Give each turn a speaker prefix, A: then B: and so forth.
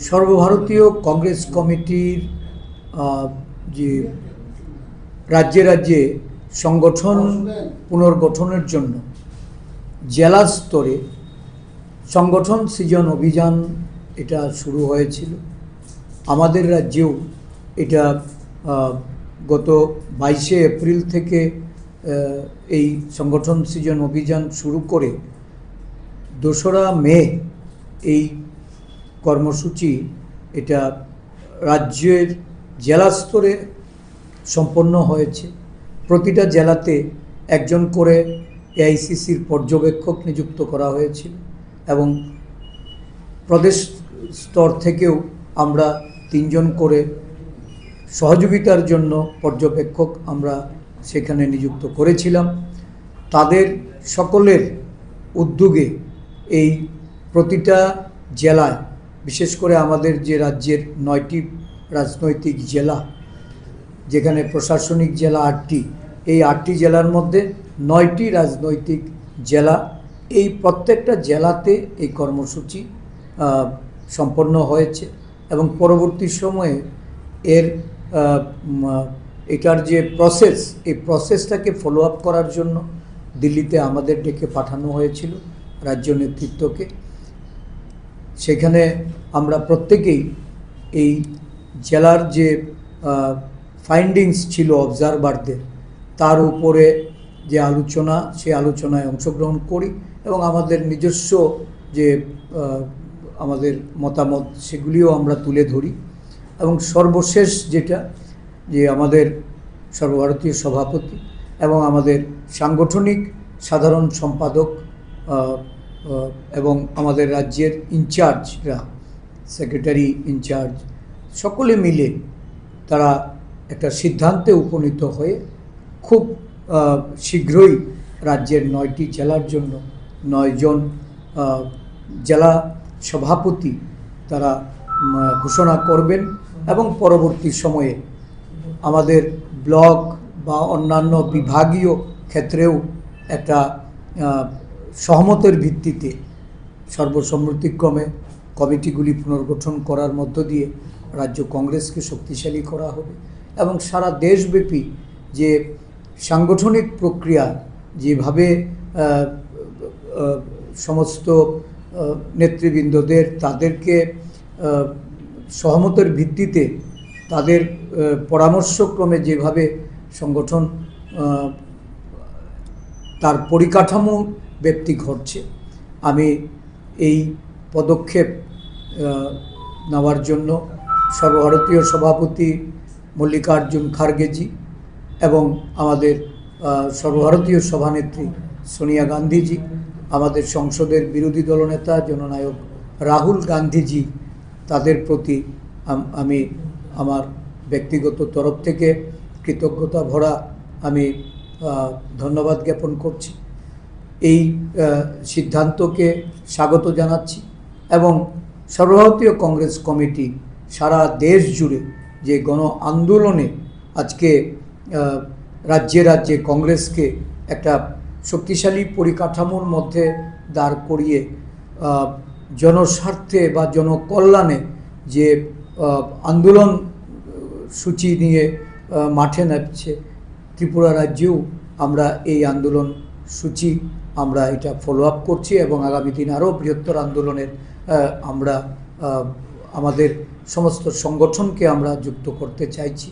A: সর্বভারতীয় কংগ্রেস কমিটির যে রাজ্যে রাজ্যে সংগঠন পুনর্গঠনের জন্য জেলা স্তরে সংগঠন সৃজন অভিযান এটা শুরু হয়েছিল। আমাদের রাজ্যেও এটা গত 22শে এপ্রিল থেকে এই সংগঠন সৃজন অভিযান শুরু করে 2রা মে এই কর্মসূচি এটা রাজ্যের জেলা স্তরে সম্পন্ন হয়েছে। প্রতিটা জেলাতে একজন করে এআইসিসির পর্যবেক্ষক নিযুক্ত করা হয়েছিল এবং প্রদেশ স্তর থেকেও আমরা 3 জন করে সহযোগিতার জন্য পর্যবেক্ষক আমরা সেখানে নিযুক্ত করেছিলাম। তাদের সকলের উদ্যোগে এই প্রতিটা জেলায়, বিশেষ করে আমাদের যে রাজ্যের 9টি রাজনৈতিক জেলা, যেখানে প্রশাসনিক জেলা 8টি, এই 8টি জেলার মধ্যে 9টি রাজনৈতিক জেলা, এই প্রত্যেকটা জেলাতে এই কর্মসূচি সম্পন্ন হয়েছে এবং পরবর্তী সময়ে এটার যে প্রসেস, এই প্রসেসটাকে ফলো আপ করার জন্য দিল্লিতে আমাদের ডেকে পাঠানো হয়েছিল রাজ্য নেতৃত্বকে। সেখানে আমরা প্রত্যেকেই এই জেলার যে ফাইন্ডিংস ছিল অবজারভারদের, তার উপরে যে আলোচনা, সেই আলোচনায় অংশগ্রহণ করি এবং আমাদের নিজস্ব যে আমাদের মতামত সেগুলিও আমরা তুলে ধরি। এবং সর্বশেষ যেটা, যে আমাদের সর্বভারতীয় সভাপতি এবং আমাদের সাংগঠনিক সাধারণ সম্পাদক এবং আমাদের রাজ্যের ইনচার্জরা, সেক্রেটারি ইনচার্জ, সকলে মিলে তারা একটা সিদ্ধান্তে উপনীত হয়ে খুব শীঘ্রই রাজ্যের 9টি জেলার জন্য 9 জন জেলা সভাপতি তারা ঘোষণা করবেন এবং পরবর্তী সময়ে আমাদের ব্লক বা অন্যান্য বিভাগীয় ক্ষেত্রেও একটা সহমতের ভিত্তিতে সর্বসম্মতিক্রমে কমিটিগুলি পুনর্গঠন করার মধ্য দিয়ে রাজ্য কংগ্রেসকে শক্তিশালী করা হবে এবং সারা দেশব্যাপী যে সাংগঠনিক প্রক্রিয়া, যেভাবে সমস্ত নেতৃবৃন্দদের তাদেরকে সহমতের ভিত্তিতে তাদের পরামর্শক্রমে যেভাবে সংগঠন তার পরিকাঠামো ব্যক্তি ঘটছে, আমি এই পদক্ষেপ নেওয়ার জন্য সর্বভারতীয় সভাপতি মল্লিকার্জুন খার্গেজি এবং আমাদের সর্বভারতীয় সভানেত্রী সোনিয়া গান্ধীজি, আমাদের সংসদের বিরোধী দলনেতা জননায়ক রাহুল গান্ধীজি, তাদের প্রতি আমি আমার ব্যক্তিগত তরফ থেকে কৃতজ্ঞতা ভরা আমি ধন্যবাদ জ্ঞাপন করছি। এই সিদ্ধান্তকে স্বাগত জানাচ্ছি এবং সর্বভারতীয় কংগ্রেস কমিটি সারা দেশ জুড়ে যে গণ আন্দোলনে আজকে রাজ্যে রাজ্যে কংগ্রেসকে একটা শক্তিশালী পরিকাঠামোর মধ্যে দাঁড় করিয়ে জনস্বার্থে বা জনকল্যাণে যে আন্দোলন সূচি নিয়ে মাঠে নামছে, ত্রিপুরা রাজ্যেও আমরা এই আন্দোলন সূচি আমরা এটা ফলো আপ করছি এবং আগামী দিন আরও বৃহত্তর আন্দোলনের আমরা আমাদের সমস্ত সংগঠনকে আমরা যুক্ত করতে চাইছি।